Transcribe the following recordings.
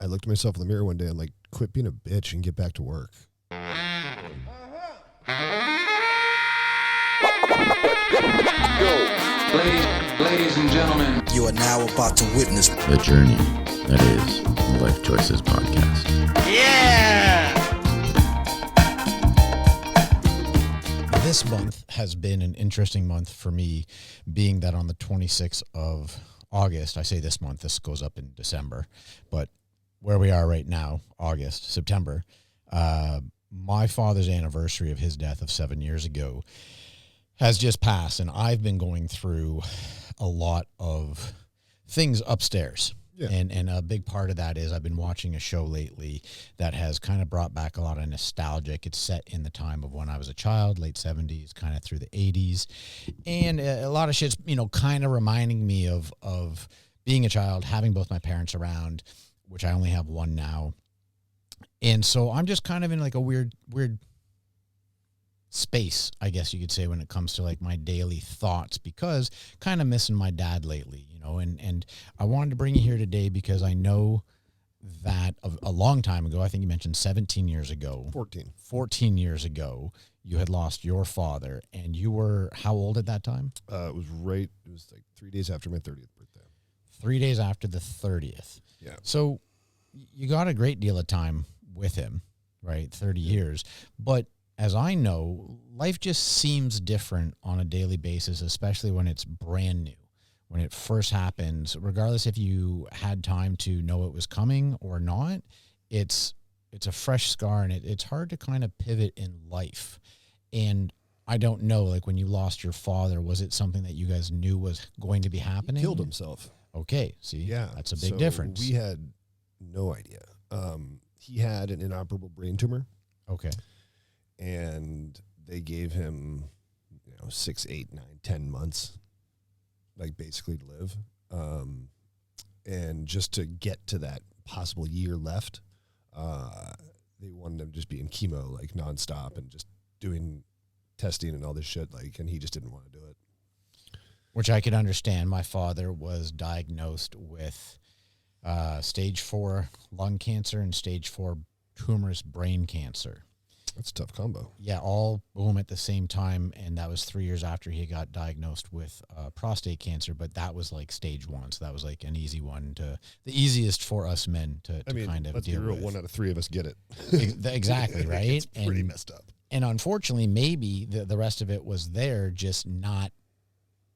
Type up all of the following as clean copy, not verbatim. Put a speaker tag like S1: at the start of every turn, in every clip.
S1: I looked at myself in the mirror one day and like, quit being a bitch and get back to work.
S2: Ladies and gentlemen,
S3: you are now about to witness
S4: the journey that is the Lyfe Choyces podcast.
S3: Yeah!
S5: This month has been an interesting month for me, being that on the 26th of August, I say this month, this goes up in December, but where we are right now, August, September, my father's anniversary of his death of 7 years ago has just passed, and I've been going through a lot of things upstairs. Yeah. And a big part of that is I've been watching a show lately that has kind of brought back a lot of nostalgic. It's set in the time of when I was a child, late 70s, kind of through the 80s. And a lot of shit's, kind of reminding me of being a child, having both my parents around, which I only have one now. And so I'm just kind of in like a weird space, I guess you could say, when it comes to like my daily thoughts, because kind of missing my dad lately, and I wanted to bring you here today because I know that a long time ago, I think you mentioned 17 years ago, 14 years ago, you had lost your father, and you were how old at that time?
S1: It was like 3 days after my 30th birthday.
S5: 3 days after the 30th.
S1: Yeah.
S5: So you got a great deal of time with him, right? 30 years. But as I know, life just seems different on a daily basis, especially when it's brand new. When it first happens, regardless if you had time to know it was coming or not, it's a fresh scar, and it's hard to kind of pivot in life. And I don't know, like when you lost your father, was it something that you guys knew was going to be happening?
S1: He killed himself.
S5: Okay, see,
S1: yeah,
S5: that's a big difference.
S1: We had no idea. He had an inoperable brain tumor. Okay. And they gave him, 6, 8, 9, 10 months, like basically to live. And just to get to that possible year left, they wanted him to just be in chemo, like nonstop, and just doing testing and all this shit, and he just didn't want to do it.
S5: Which I could understand. My father was diagnosed with stage 4 lung cancer and stage 4 tumorous brain cancer.
S1: That's a tough combo.
S5: Yeah, all boom at the same time, and that was 3 years after he got diagnosed with prostate cancer, but that was like stage 1, so that was like an easy one, the easiest for us men to kind of deal with.
S1: 1 out of 3 of us get it.
S5: Exactly, right?
S1: It's pretty messed up.
S5: And unfortunately, maybe the rest of it was there, just not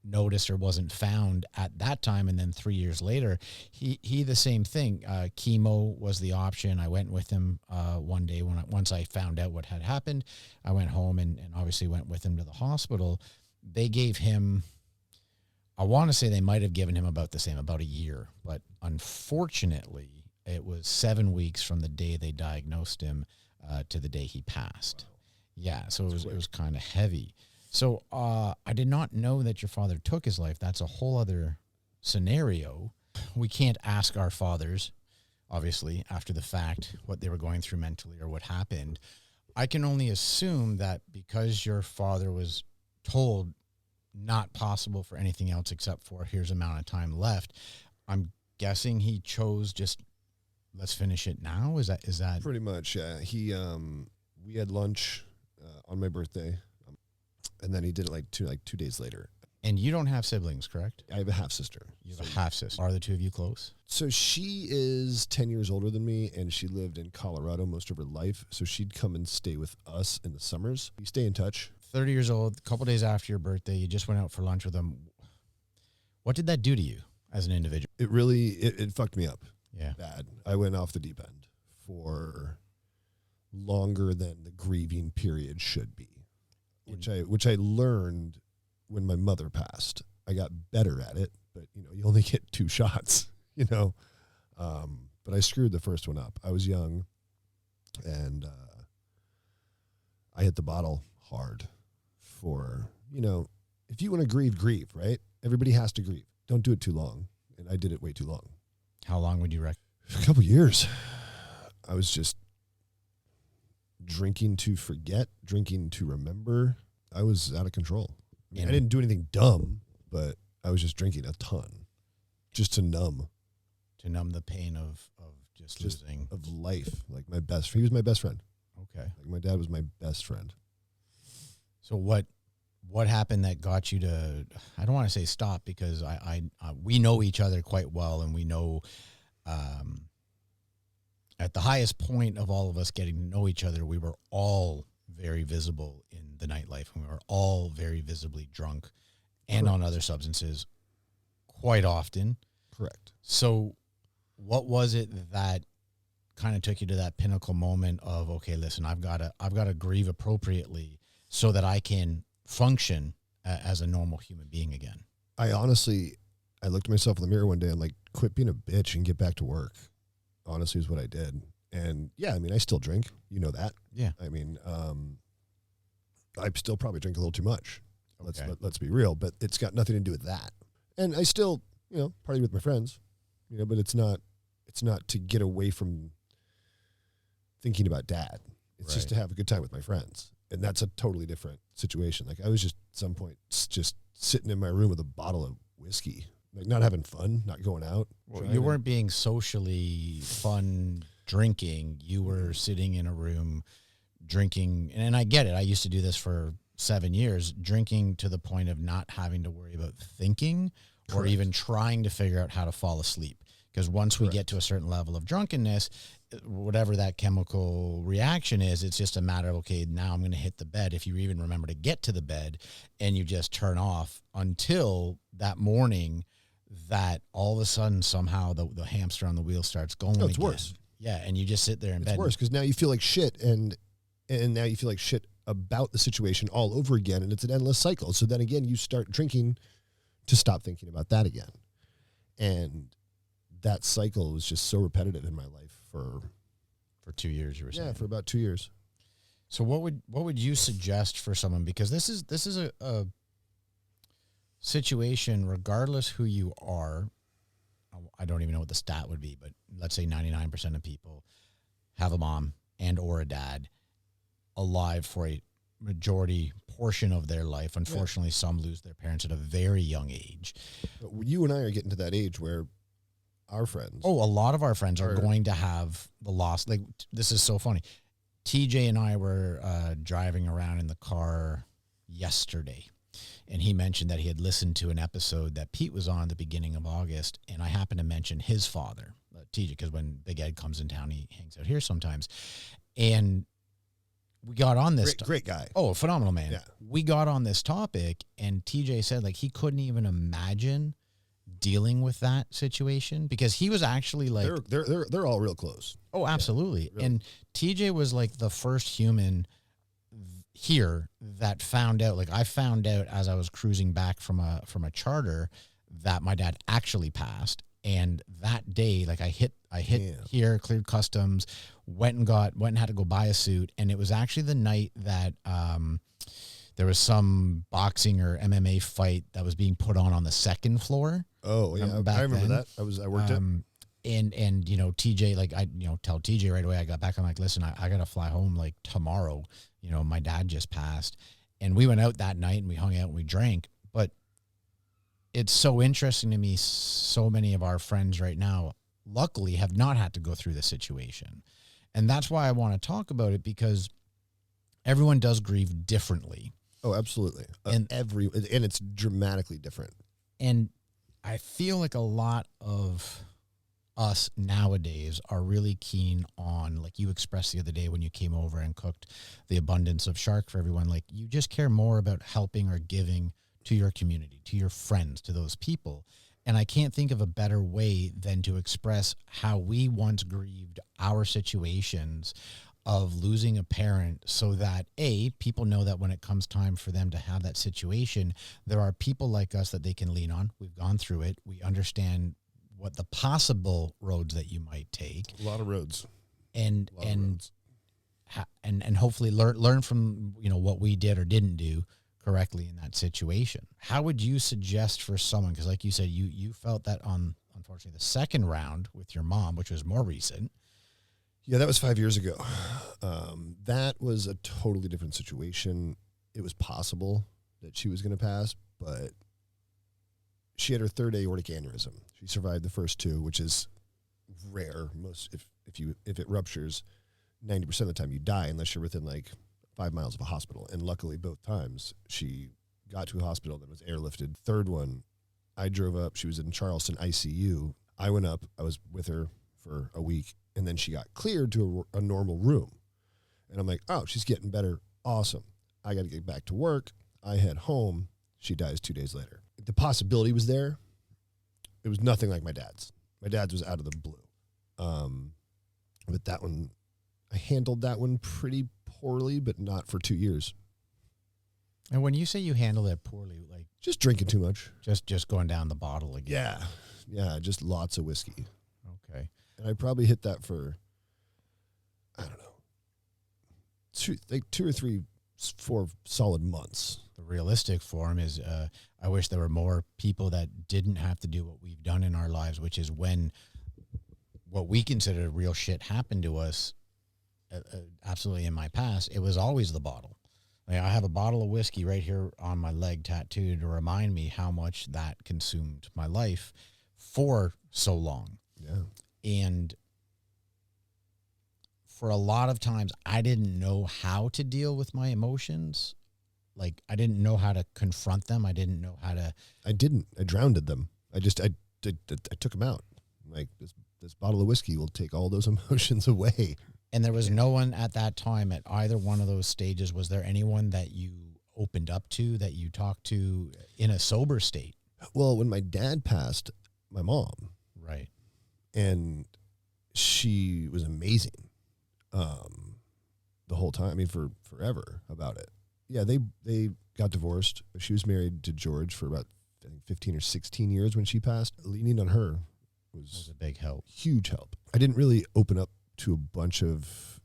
S5: noticed or wasn't found at that time. And then 3 years later, he the same thing. Chemo was the option. I went with him one day once I found out what had happened. I went home and obviously went with him to the hospital. They gave him, I want to say they might have given him about the same, about a year, but unfortunately it was 7 weeks from the day they diagnosed him to the day he passed. Wow. Yeah, so it was kind of heavy. So I did not know that your father took his life. That's a whole other scenario. We can't ask our fathers, obviously, after the fact, what they were going through mentally or what happened. I can only assume that because your father was told not possible for anything else except for here's amount of time left, I'm guessing he chose just let's finish it now. Is that
S1: pretty much? Yeah. We had lunch on my birthday. And then he did it like 2 days later.
S5: And you don't have siblings, correct?
S1: I have a half sister.
S5: You have a half sister. Are the two of you close?
S1: So she is 10 years older than me, and she lived in Colorado most of her life. So she'd come and stay with us in the summers. We stay in touch.
S5: 30 years old, a couple days after your birthday, you just went out for lunch with them. What did that do to you as an individual?
S1: It really, it fucked me up.
S5: Yeah.
S1: Bad. I went off the deep end for longer than the grieving period should be. Which I learned when my mother passed. I got better at it, but you only get 2 shots, But I screwed the first one up. I was young, and I hit the bottle hard for, if you want to grieve, right? Everybody has to grieve. Don't do it too long. And I did it way too long.
S5: How long would you reckon?
S1: A couple years. I was just drinking to forget, drinking to remember. I was out of control. I didn't do anything dumb, but I was just drinking a ton just to numb.
S5: To numb the pain of just
S1: just
S5: losing.
S1: of life. Like he was my best friend.
S5: Okay.
S1: Like my dad was my best friend.
S5: So what happened that got you to, I don't want to say stop, because we know each other quite well, and we know at the highest point of all of us getting to know each other, we were all very visible in the nightlife, and we were all very visibly drunk and
S1: Correct.
S5: on other substances quite often.
S1: Correct.
S5: So what was it that kind of took you to that pinnacle moment of, okay, listen, I've got to grieve appropriately so that I can function as a normal human being again?
S1: I looked at myself in the mirror one day and like, quit being a bitch and get back to work. Honestly, is what I did. And yeah, I mean, I still drink. You know that.
S5: Yeah.
S1: I mean, I still probably drink a little too much.
S5: Okay.
S1: Let's be real, but it's got nothing to do with that. And I still, party with my friends, but it's not to get away from thinking about dad. It's just to have a good time with my friends. And that's a totally different situation. Like I was just at some point just sitting in my room with a bottle of whiskey, like not having fun, not going out.
S5: Well, you weren't being socially fun drinking. You were sitting in a room drinking. And I get it. I used to do this for 7 years, drinking to the point of not having to worry about thinking or even trying to figure out how to fall asleep. Because once we get to a certain level of drunkenness, whatever that chemical reaction is, it's just a matter of, okay, now I'm going to hit the bed. If you even remember to get to the bed, and you just turn off until that morning that all of a sudden somehow the hamster on the wheel starts going.
S1: No, it's
S5: again.
S1: worse.
S5: Yeah, and you just sit there in bed.
S1: It's worse because now you feel like shit, and now you feel like shit about the situation all over again, and it's an endless cycle. So then again, you start drinking to stop thinking about that again. And that cycle was just so repetitive in my life for
S5: 2 years, you were saying.
S1: Yeah, for about 2 years.
S5: So what would you suggest for someone? Because this is a situation, regardless who you are, I don't even know what the stat would be, but let's say 99% of people have a mom and or a dad alive for a majority portion of their life. Unfortunately, some lose their parents at a very young age.
S1: But you and I are getting to that age where our friends.
S5: Oh, a lot of our friends are going to have the loss. Like, this is so funny. TJ and I were driving around in the car yesterday, and he mentioned that he had listened to an episode that Pete was on at the beginning of August, and I happened to mention his father, TJ, because when Big Ed comes in town, he hangs out here sometimes. And we got on this.
S1: Great guy.
S5: Oh, a phenomenal man.
S1: Yeah.
S5: We got on this topic, and TJ said, like, he couldn't even imagine dealing with that situation, because he was actually like,
S1: they're all real close.
S5: Oh, absolutely.
S1: Yeah, really.
S5: And TJ was like the first human here that found out, like I found out as I was cruising back from a charter that my dad actually passed. And that day, like I hit here, cleared customs, went and had to go buy a suit. And it was actually the night that, there was some boxing or MMA fight that was being put on the second floor.
S1: Oh yeah, I remember that. I worked it.
S5: And TJ, like I tell TJ right away. I got back. I'm like, listen, I gotta fly home like tomorrow. My dad just passed, and we went out that night and we hung out and we drank. But it's so interesting to me. So many of our friends right now, luckily, have not had to go through this situation, and that's why I want to talk about it, because everyone does grieve differently.
S1: Oh, absolutely. And it's dramatically different.
S5: And I feel like a lot of us nowadays are really keen on, like you expressed the other day when you came over and cooked the abundance of shark for everyone, like you just care more about helping or giving to your community, to your friends, to those people. And I can't think of a better way than to express how we once grieved our situations of losing a parent, so that people know that when it comes time for them to have that situation, there are people like us that they can lean on. We've gone through it. We understand what the possible roads that you might take.
S1: A lot of roads.
S5: And hopefully learn from, what we did or didn't do correctly in that situation. How would you suggest for someone, because like you said, you felt that on, unfortunately, the second round with your mom, which was more recent.
S1: Yeah, that was 5 years ago. That was a totally different situation. It was possible that she was going to pass, but she had her third aortic aneurysm. She survived the first two, which is rare. If it ruptures, 90% of the time you die unless you're within like 5 miles of a hospital. And luckily, both times she got to a hospital, then was airlifted. Third one, I drove up. She was in Charleston ICU. I went up. I was with her for a week, and then she got cleared to a normal room. And I'm like, oh, she's getting better. Awesome. I got to get back to work. I head home. She dies 2 days later. The possibility was there. It was nothing like my dad's. My dad's was out of the blue. But that one, I handled that one pretty poorly, but not for 2 years.
S5: And when you say you handle it poorly, like
S1: Just drinking too much.
S5: just going down the bottle again.
S1: Yeah, just lots of whiskey.
S5: Okay.
S1: And I probably hit that for, I don't know, 2 or 3, 4 solid months.
S5: The realistic form is I wish there were more people that didn't have to do what we've done in our lives, which is when what we consider real shit happened to us, absolutely in my past, it was always the bottle. Like I have a bottle of whiskey right here on my leg tattooed to remind me how much that consumed my life for so long.
S1: Yeah.
S5: And for a lot of times, I didn't know how to deal with my emotions. Like, I didn't know how to confront them. I didn't know how to...
S1: I drowned them. I took them out. Like, this bottle of whiskey will take all those emotions away.
S5: And there was no one at that time at either one of those stages. Was there anyone that you opened up to, that you talked to in a sober state?
S1: Well, when my dad passed, my mom.
S5: Right.
S1: And she was amazing the whole time. I mean, for forever about it. Yeah, they got divorced. She was married to George for about, I think, 15 or 16 years when she passed. Leaning on her was
S5: a big help.
S1: Huge help. I didn't really open up to a bunch of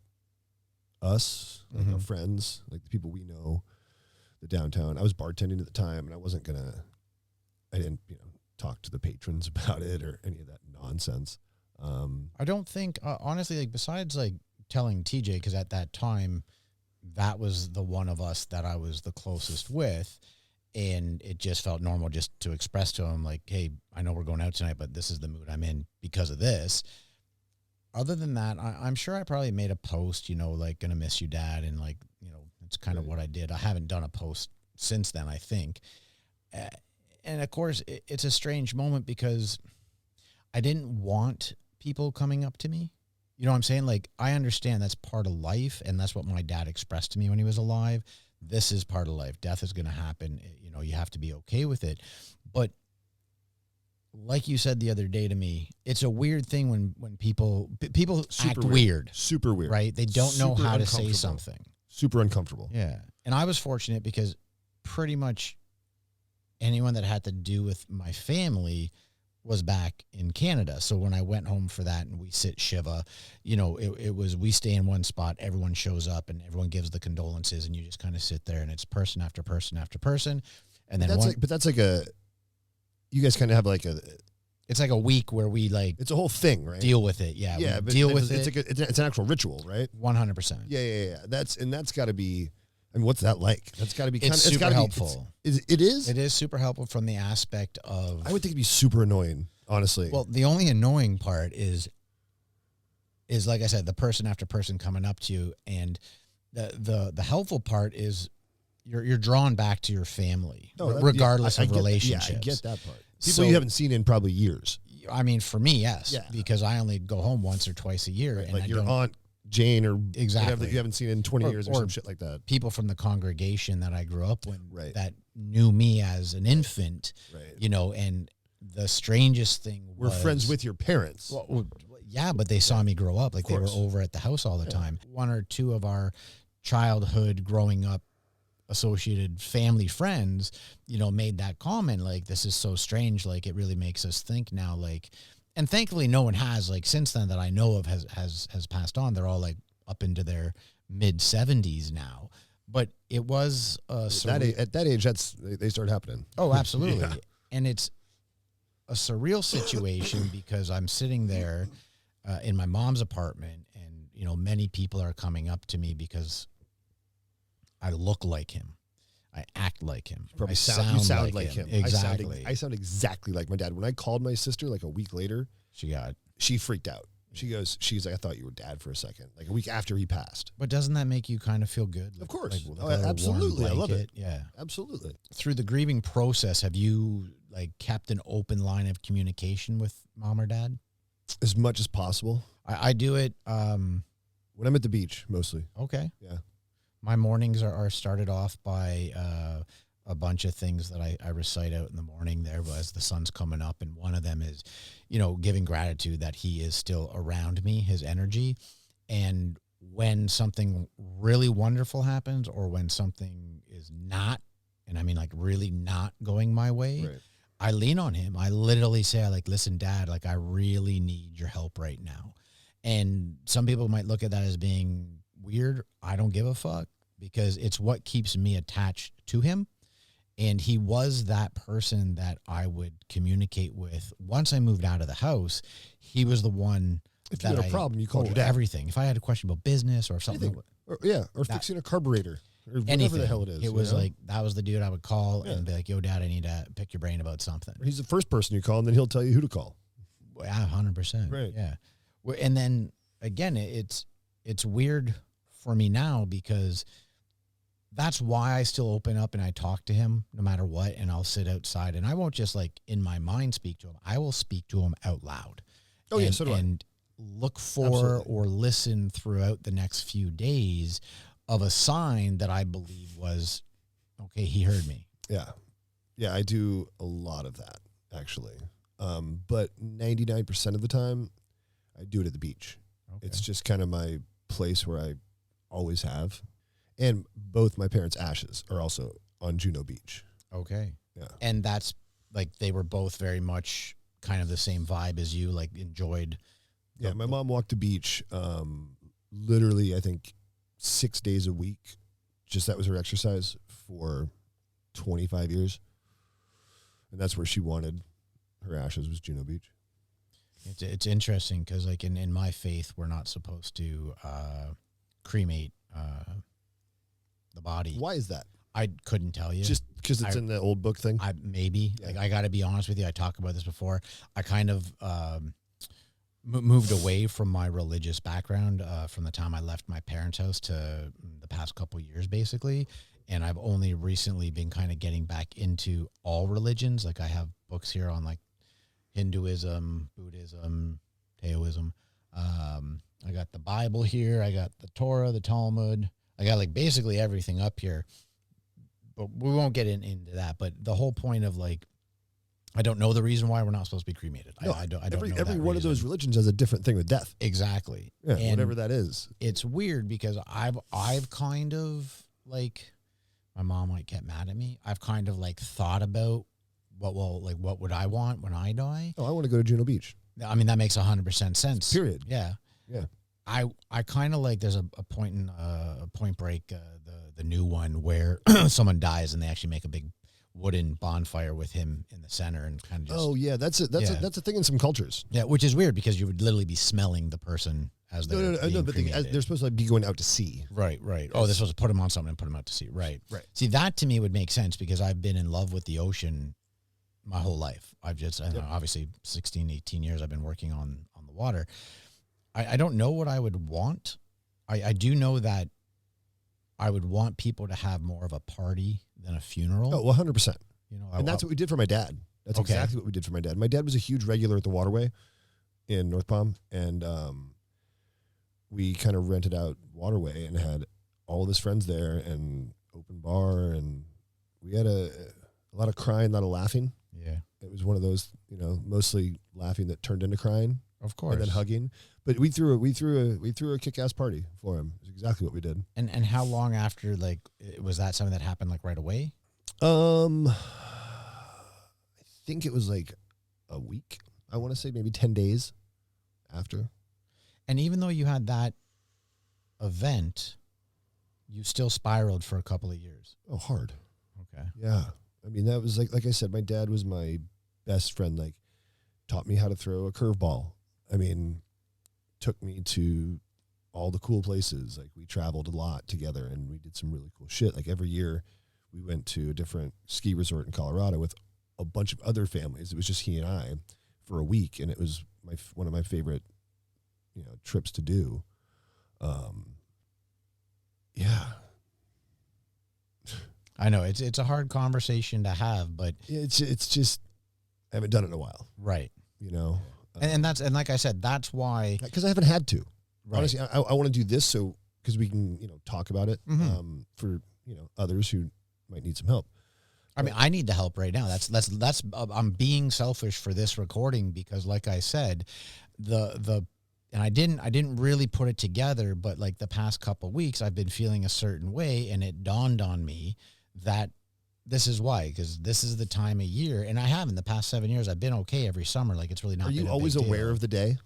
S1: us, like our friends, like the people we know, the downtown. I was bartending at the time, and I didn't, talk to the patrons about it or any of that nonsense.
S5: I don't think, honestly, like besides like telling TJ, because at that time, that was the one of us that I was the closest with. And it just felt normal just to express to him like, hey, I know we're going out tonight, but this is the mood I'm in because of this. Other than that, I'm sure I probably made a post, like, gonna miss you, Dad. And like, it's kind of what I did. I haven't done a post since then, I think. And of course, it's a strange moment because I didn't want people coming up to me. You know what I'm saying? Like, I understand that's part of life, and that's what my dad expressed to me when he was alive. This is part of life. Death is going to happen. You have to be okay with it. But like you said the other day to me, it's a weird thing when people act weird.
S1: Super weird.
S5: Right? They don't know how to say something.
S1: Super uncomfortable.
S5: Yeah. And I was fortunate because pretty much anyone that had to do with my family was back in Canada. So when I went home for that and we sit Shiva, it was, we stay in one spot, everyone shows up and everyone gives the condolences and you just kind of sit there and it's person after person after person. And then
S1: you guys kind of have like
S5: it's like a week where we like,
S1: it's a whole thing, right?
S5: Deal with it. Yeah.
S1: Yeah.
S5: Deal with it.
S1: It's an actual ritual, right?
S5: 100%.
S1: Yeah. That's gotta be, I mean, what's that like? That's got to be kind of
S5: super helpful.
S1: It is?
S5: It is super helpful from the aspect of...
S1: I would think it'd be super annoying, honestly.
S5: Well, the only annoying part is like I said, the person after person coming up to you, and the helpful part is you're drawn back to your family, regardless of relationships.
S1: Yeah, I get that part. People you haven't seen in probably years.
S5: I mean, for me, yes,
S1: yeah.
S5: Because I only go home once or twice a year.
S1: Right,
S5: and
S1: like your aunt Jane or
S5: exactly
S1: whatever that you haven't seen in 20 years or some shit like that.
S5: People from the congregation that I grew up with
S1: that
S5: knew me as an infant,
S1: right.
S5: And the strangest thing
S1: we're friends with your parents.
S5: Well, yeah, but they saw me grow up. Like they were over at the house all the time. One or two of our childhood growing up associated family friends, made that comment like, this is so strange. Like it really makes us think now, like, and thankfully no one has, like, since then that I know of has passed on. They're all like up into their mid 70s now, but it was
S1: at that age, they start happening.
S5: Oh, absolutely. Yeah. And it's a surreal situation because I'm sitting there in my mom's apartment and, many people are coming up to me because I look like him. I act like him.
S1: You sound like him.
S5: Exactly.
S1: I sound exactly like my dad. When I called my sister like a week later,
S5: she got
S1: she freaked out. She's like, I thought you were dad for a second, like a week after he passed.
S5: But doesn't that make you kind of feel good?
S1: Of course.
S5: Like a little
S1: Absolutely. I
S5: warm
S1: love it.
S5: blanket? Yeah.
S1: Absolutely.
S5: Through the grieving process, have you like kept an open line of communication with mom or dad?
S1: As much as possible.
S5: I do it.
S1: When I'm at the beach, mostly.
S5: Okay.
S1: Yeah.
S5: My mornings are started off by a bunch of things that I recite out in the morning there as the sun's coming up. And one of them is, giving gratitude that he is still around me, his energy. And when something really wonderful happens or when something is not, and I mean like really not going my way,
S1: Right.
S5: I lean on him. I literally say, listen, Dad, like I really need your help right now. And some people might look at that as being weird. I don't give a fuck because it's what keeps me attached to him. And he was that person that I would communicate with. Once I moved out of the house, he was the one
S1: If you had a problem, you called your dad.
S5: everything. If I had a question about business or something.
S1: Or fixing a carburetor or whatever
S5: Anything.
S1: the hell it is.
S5: It was like, that was the dude I would call and be like, yo, Dad, I need to pick your brain about something.
S1: He's the first person you call, and then he'll tell you who to call.
S5: Yeah, 100%.
S1: Right.
S5: Yeah. And then again, it's weird for me now because that's why I still open up and I talk to him no matter what. And I'll sit outside and I won't just like in my mind speak to him. I will speak to him out loud.
S1: Oh, yeah, so do I.
S5: And look for
S1: Absolutely.
S5: or listen throughout the next few days of a sign that I believe was, okay, he heard me.
S1: Yeah. Yeah, I do a lot of that, actually. But 99% of the time, I do it at the beach.
S5: Okay.
S1: It's just kind of my place where I always have. And both my parents' ashes are also on Juneau Beach.
S5: Okay.
S1: Yeah.
S5: And that's like, they were both very much kind of the same vibe as you, like enjoyed.
S1: Yeah, my mom walked the beach literally, I think, 6 days a week. Just that was her exercise for 25 years. And that's where she wanted her ashes, was Juneau Beach.
S5: It's interesting because like in my faith, we're not supposed to cremate the body.
S1: Why is that?
S5: I couldn't tell you.
S1: Just because it's in the old book thing?
S5: Maybe.
S1: Yeah.
S5: Like I got to be honest with you. I talked about this before. I kind of moved away from my religious background from the time I left my parents' house to the past couple of years, basically. And I've only recently been kind of getting back into all religions. Like I have books here on like Hinduism, Buddhism, Taoism. I got the Bible here. I got the Torah, the Talmud. I got like basically everything up here. But we won't get into that. But the whole point of like, I don't know the reason why we're not supposed to be cremated.
S1: No,
S5: I don't know
S1: every
S5: that
S1: one of those
S5: reason.
S1: religions has a different thing with death.
S5: Exactly.
S1: Yeah,
S5: And
S1: whatever that is.
S5: it's weird because I've kind of like, my mom might get mad at me. I've kind of like thought about what would I want when I die?
S1: Oh, I want to go to Juneau Beach.
S5: I mean, that makes 100% sense.
S1: Period.
S5: Yeah.
S1: Yeah.
S5: I kind of like, there's a point in Point Break, the new one where someone dies and they actually make a big wooden bonfire with him in the center and kind of just.
S1: Oh yeah, that's a thing in some cultures.
S5: Yeah, which is weird because you would literally be smelling the person as they're being
S1: but
S5: cremated.
S1: they're supposed to be going out to sea.
S5: Right. Oh, they're supposed to put him on something and put him out to sea. Right. See, that to me would make sense because I've been in love with the ocean my whole life. I've just, obviously 16, 18 years I've been working on the water. I don't know what I would want. I do know that I would want people to have more of a party than a funeral.
S1: Oh, 100%.
S5: You know,
S1: And that's what we did for my dad. That's
S5: Okay.
S1: exactly what we did for my dad. My dad was a huge regular at the Waterway in North Palm, and we kind of rented out Waterway and had all of his friends there and open bar, and we had a lot of crying, a lot of laughing.
S5: Yeah,
S1: It was one of those, mostly laughing that turned into crying.
S5: of course.
S1: And then hugging. But we threw a kick-ass party for him. It's exactly what we did.
S5: And how long after, like, was that something that happened like right away?
S1: I think it was like a week. I want to say maybe 10 days after.
S5: And even though you had that event, you still spiraled for a couple of years.
S1: Oh, hard.
S5: Okay.
S1: Yeah. I mean, that was like I said, my dad was my best friend. Like, taught me how to throw a curveball. I mean, took me to all the cool places. Like, we traveled a lot together and we did some really cool shit. Like, every year we went to a different ski resort in Colorado with a bunch of other families. It was just he and I for a week. And it was one of my favorite, trips to do. Yeah.
S5: I know it's a hard conversation to have, but
S1: It's just, I haven't done it in a while,
S5: right.
S1: And
S5: And like I said, that's why,
S1: because I haven't had to.
S5: right.
S1: Honestly, I want to do this because we can, talk about it for, others who might need some help.
S5: I mean, I need the help right now. That's I'm being selfish for this recording because, like I said, and I didn't really put it together, but like the past couple of weeks, I've been feeling a certain way, and it dawned on me that this is why, because this is the time of year, and I have in the past 7 years, I've been okay every summer. Like it's really not.
S1: Are you always aware of the day?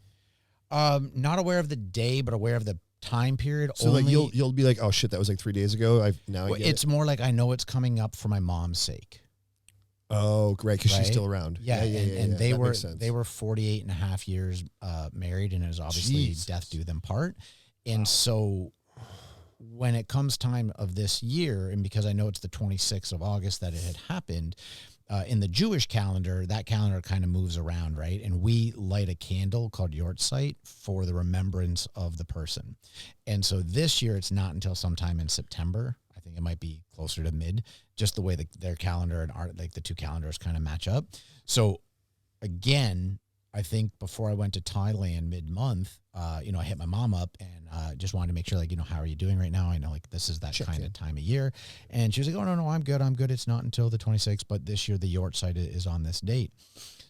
S5: Not aware of the day, but aware of the time period.
S1: So like you'll be like, oh shit, that was like 3 days ago. I get
S5: it's more like I know it's coming up for my mom's sake.
S1: Oh, great, because she's
S5: Right?
S1: still around.
S5: Yeah, and they
S1: That
S5: were
S1: makes sense.
S5: they were 48 and a half years married, and it was obviously
S1: Jesus.
S5: death do them part. And so when it comes time of this year, and because I know it's the 26th of August that it had happened, in the Jewish calendar, that calendar kind of moves around, right? And we light a candle called 𝐬𝐻𝐫𝐷 for the remembrance of the person. And so this year, it's not until sometime in September. I think it might be closer to mid, just the way their calendar and like the two calendars kind of match up. So again, I think before I went to Thailand mid-month, I hit my mom up and just wanted to make sure, like, how are you doing right now? I know, like, this is that kind of time of year. And she was like, oh, no, I'm good. It's not until the 26th, but this year the 𝐬𝐻𝐫𝐷 is on this date.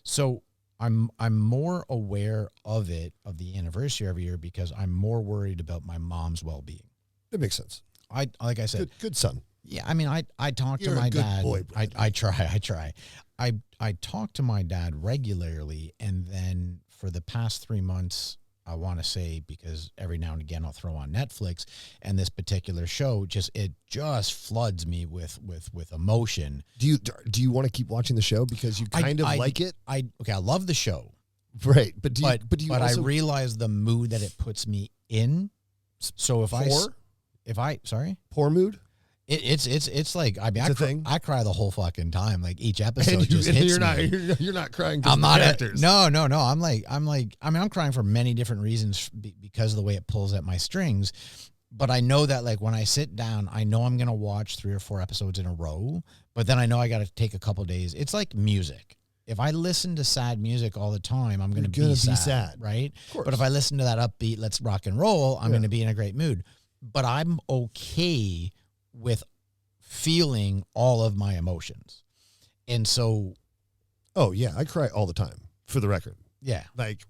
S5: So I'm more aware of it, of the anniversary every year, because I'm more worried about my mom's well-being.
S1: It makes sense.
S5: Like I said,
S1: Good son.
S5: yeah, I mean, I talk
S1: You're
S5: to
S1: a
S5: my
S1: good
S5: dad.
S1: boy,
S5: I try. I talk to my dad regularly, and then for the past 3 months, I want to say, because every now and again I'll throw on Netflix, and this particular show just floods me with emotion.
S1: Do you want to keep watching the show because you kind of like it?
S5: I love the show,
S1: Right, but do you
S5: I
S1: also
S5: realize the mood that it puts me in. So if
S1: poor mood?
S5: It's like, I mean,
S1: It's a thing?
S5: I cry the whole fucking time. Like each episode
S1: And
S5: just hits
S1: you're not
S5: me.
S1: you're not crying because
S5: I'm
S1: of
S5: not
S1: the characters.
S5: No. I'm crying for many different reasons because of the way it pulls at my strings. But I know that, like, when I sit down, I know I'm going to watch 3 or 4 episodes in a row, but then I know I got to take a couple days. It's like music. If I listen to sad music all the time, I'm going to be sad, right?
S1: Of course.
S5: But if I listen to that upbeat, let's rock and roll, I'm going to be in a great mood. But I'm okay with feeling all of my emotions. And so,
S1: Oh yeah, I cry all the time, for the record.
S5: yeah.
S1: Like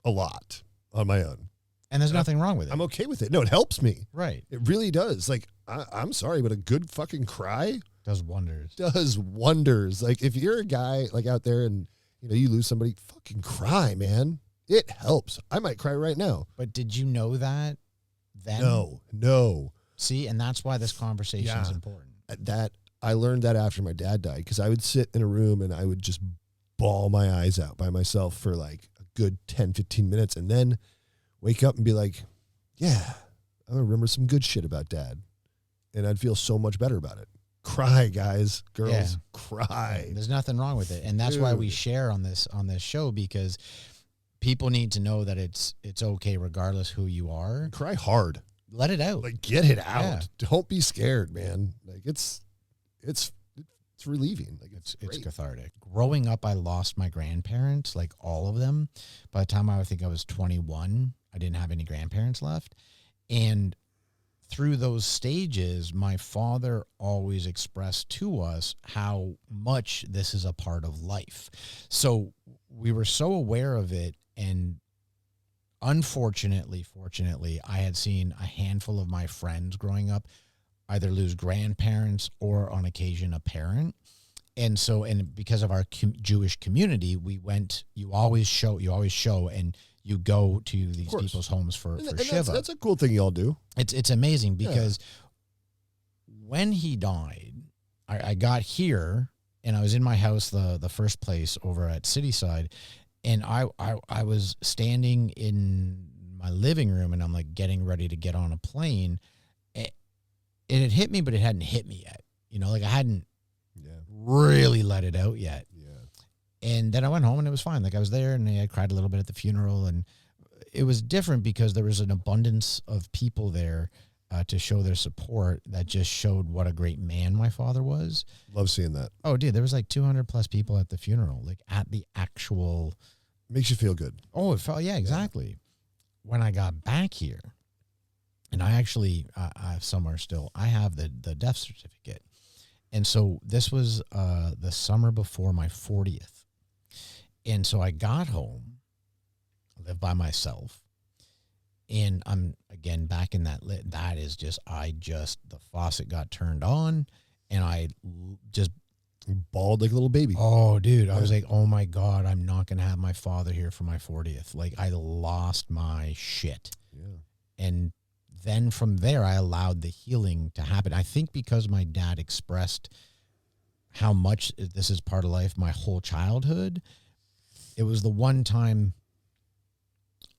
S1: a lot on my own.
S5: And there's nothing wrong with it.
S1: I'm okay with it. No, it helps me.
S5: Right.
S1: It really does. Like I'm sorry, but a good fucking cry
S5: Does wonders.
S1: does wonders. Like if you're a guy like out there and you lose somebody, fucking cry, man. It helps. I might cry right now.
S5: But did you know that then?
S1: No.
S5: See, and that's why this conversation is
S1: Yeah.
S5: important.
S1: That I learned that after my dad died, because I would sit in a room and I would just bawl my eyes out by myself for like a good 10, 15 minutes and then wake up and be like, yeah, I remember some good shit about dad. And I'd feel so much better about it. Cry, guys, girls,
S5: Yeah.
S1: cry.
S5: There's nothing wrong with it. And that's why we
S1: Dude.
S5: share on this show, because people need to know that it's okay regardless who you are.
S1: Cry hard.
S5: Let it out.
S1: Like get it out.
S5: Yeah.
S1: Don't be scared, man. Like it's relieving. Like it's
S5: It's
S1: great.
S5: cathartic. Growing up, I lost my grandparents, like all of them. By the time I think I was 21, I didn't have any grandparents left. And through those stages, my father always expressed to us how much this is a part of life. So we were so aware of it. And fortunately, I had seen a handful of my friends growing up either lose grandparents or on occasion a parent. And so, and because of our Jewish community, you always show and you go to these
S1: course.
S5: people's homes for
S1: And
S5: Shiva.
S1: that's a cool thing y'all do.
S5: It's amazing because when he died, I got here and I was in my house, the first place over at Cityside, and I was standing in my living room and I'm like getting ready to get on a plane. And it hit me, but it hadn't hit me yet. Like I hadn't really let it out yet.
S1: Yeah.
S5: And then I went home and it was fine. Like I was there and I cried a little bit at the funeral, and it was different because there was an abundance of people there to show their support that just showed what a great man my father was.
S1: Love seeing that.
S5: Oh, dude, there was like 200 plus people at the funeral, like at the actual.
S1: Makes you feel good.
S5: Oh, it felt, yeah, exactly. Yeah. When I got back here, and I actually, I have somewhere still, I have the death certificate. And so this was the summer before my 40th. And so I got home, lived by myself. And I'm, again, back in that, that is just, the faucet got turned on and I just
S1: bawled like a little baby.
S5: Oh, dude. I was like, oh my God, I'm not going to have my father here for my 40th. Like I lost my shit.
S1: Yeah.
S5: And then from there, I allowed the healing to happen. I think because my dad expressed how much this is part of life, my whole childhood, it was the one time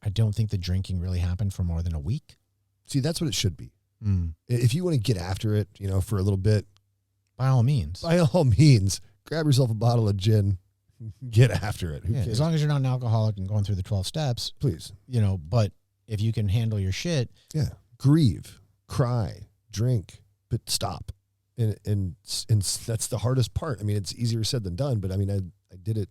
S5: I don't think the drinking really happened for more than a week.
S1: See, that's what it should be. If you want to get after it, for a little bit.
S5: By all means.
S1: By all means. Grab yourself a bottle of gin. Get after it. Who cares?
S5: As long as you're not an alcoholic and going through the 12 steps.
S1: Please.
S5: But if you can handle your shit.
S1: Yeah. Grieve. Cry. Drink. But stop. And that's the hardest part. I mean, it's easier said than done, but I mean, I did it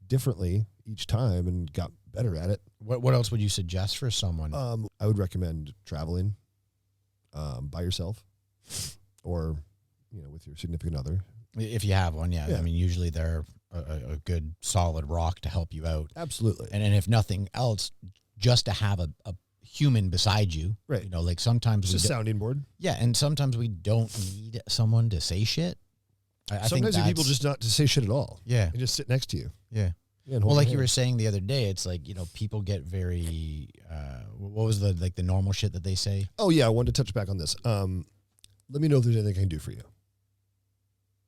S1: differently each time and got better at it.
S5: What else would you suggest for someone?
S1: I would recommend traveling by yourself or, with your significant other.
S5: If you have one, yeah. I mean, usually they're a good solid rock to help you out.
S1: Absolutely.
S5: And if nothing else, just to have a human beside you.
S1: Right.
S5: Like sometimes
S1: it's a sounding board.
S5: Yeah, and sometimes we don't need someone to say shit. I
S1: sometimes you people just not to say shit at all.
S5: Yeah.
S1: And just sit next to you.
S5: Yeah. Well, like you were saying the other day, it's like, people get very, what was the normal shit that they say?
S1: Oh, yeah. I wanted to touch back on this. Let me know if there's anything I can do for you.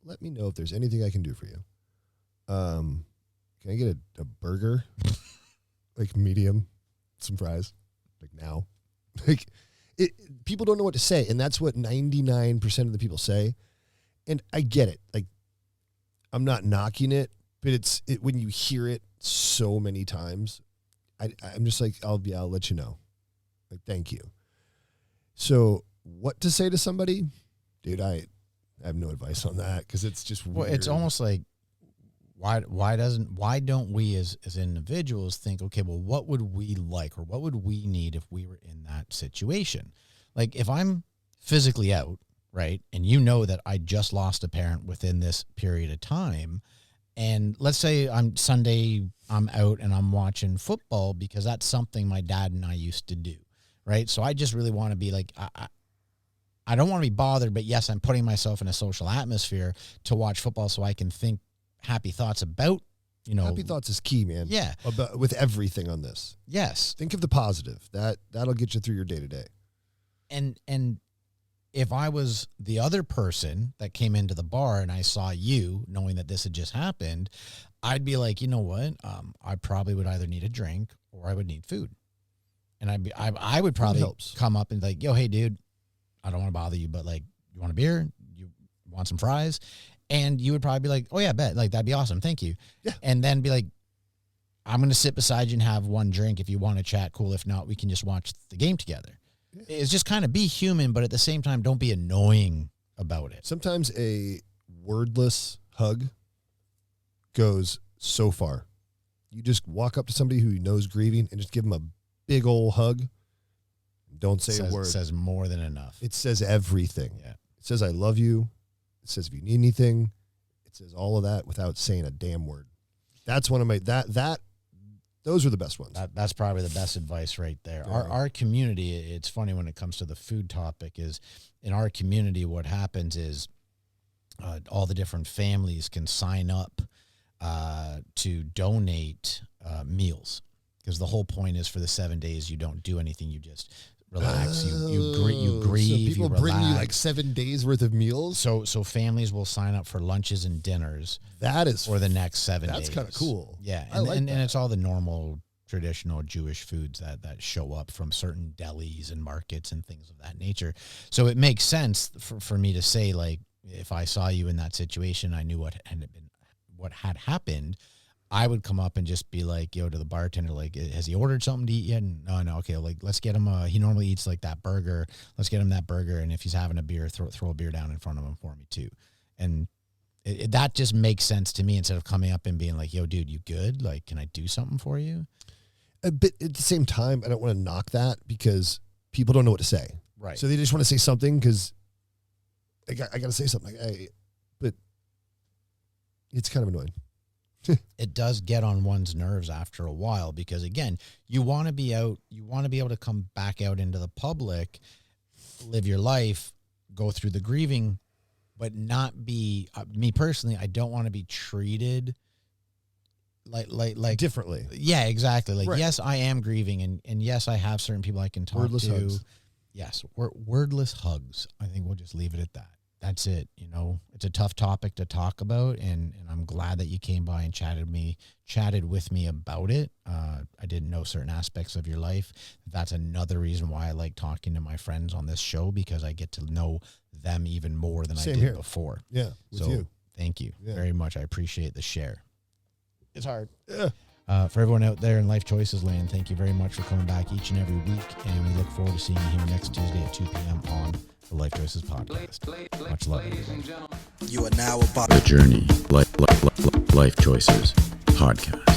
S1: Let me know if there's anything I can do for you. Can I get a burger? Like medium, some fries, like now. Like people don't know what to say. And that's what 99% of the people say. And I get it. Like, I'm not knocking it. But it's when you hear it so many times, I'm just like, I'll let you know. Like, thank you. So what to say to somebody? Dude, I have no advice on that because it's just weird.
S5: Well, it's almost like, why don't we as individuals think, okay, well, what would we like or what would we need if we were in that situation? Like if I'm physically out, right, and that I just lost a parent within this period of time, and let's say Sunday I'm out and I'm watching football because that's something my dad and I used to do, right? So I just really want to be like, I don't want to be bothered, but yes, I'm putting myself in a social atmosphere to watch football so I can think happy thoughts about,
S1: Happy thoughts is key, man.
S5: Yeah.
S1: With everything on this.
S5: Yes.
S1: Think of the positive. That'll get you through your day to day.
S5: And if I was the other person that came into the bar and I saw you knowing that this had just happened, I'd be like, you know what? I probably would either need a drink or I would need food. And I would probably come up and be like, yo, hey dude, I don't want to bother you, but like, you want a beer? You want some fries? And you would probably be like, oh yeah, bet. Like, that'd be awesome. Thank you.
S1: Yeah.
S5: And then be like, I'm going to sit beside you and have one drink. If you want to chat, cool. If not, we can just watch the game together. It's just kind of be human, but at the same time, don't be annoying about it.
S1: Sometimes a wordless hug goes so far. You just walk up to somebody who knows grieving and just give them a big old hug. Don't say a word.
S5: It says more than enough.
S1: It says everything.
S5: Yeah.
S1: It says, I love you. It says, if you need anything, it says all of that without saying a damn word. That's one of my, those are the best ones.
S5: That's probably the best advice right there.
S1: Yeah.
S5: Our community, it's funny when it comes to the food topic, is in our community, what happens is all the different families can sign up to donate meals, because the whole point is for the 7 days you don't do anything, you just relax, you grieve,
S1: so people
S5: you relax.
S1: bring you like 7 days worth of meals.
S5: So families will sign up for lunches and dinners.
S1: That is
S5: for the next 7 days.
S1: That's kind of cool.
S5: Yeah,
S1: and
S5: it's all the normal traditional Jewish foods that show up from certain delis and markets and things of that nature. So it makes sense for me to say, like, if I saw you in that situation, I knew what had happened, I would come up and just be like, yo, to the bartender, like, has he ordered something to eat yet? And, no, okay, like, let's get him he normally eats like that burger. Let's get him that burger. And if he's having a beer, throw a beer down in front of him for me too. And that just makes sense to me instead of coming up and being like, yo, dude, you good? Like, can I do something for you?
S1: But at the same time, I don't want to knock that because people don't know what to say.
S5: Right.
S1: So they just want to say something because I got to say something. But it's kind of annoying.
S5: It does get on one's nerves after a while because, again, you want to be out, you want to be able to come back out into the public, live your life, go through the grieving, but not be, me personally, I don't want to be treated like
S1: differently.
S5: Yeah, exactly. Like,
S1: right.
S5: Yes, I am grieving, and yes, I have certain people I can talk
S1: Wordless
S5: to.
S1: hugs.
S5: Yes, wordless hugs. I think we'll just leave it at that. That's it. It's a tough topic to talk about, and I'm glad that you came by and chatted with me about it. I didn't know certain aspects of your life. That's another reason why I like talking to my friends on this show, because I get to know them even more than
S1: Same
S5: I did
S1: here.
S5: before.
S1: Yeah, with
S5: so
S1: you.
S5: Thank you very much. I appreciate the share. It's hard.
S1: Yeah.
S5: For everyone out there in Life Choices land, thank you very much for coming back each and every week, and we look forward to seeing you here next Tuesday at 2 p.m. on the Life Choices podcast. Much love, everybody.
S3: You are now about
S4: The Journey, Life Choices podcast.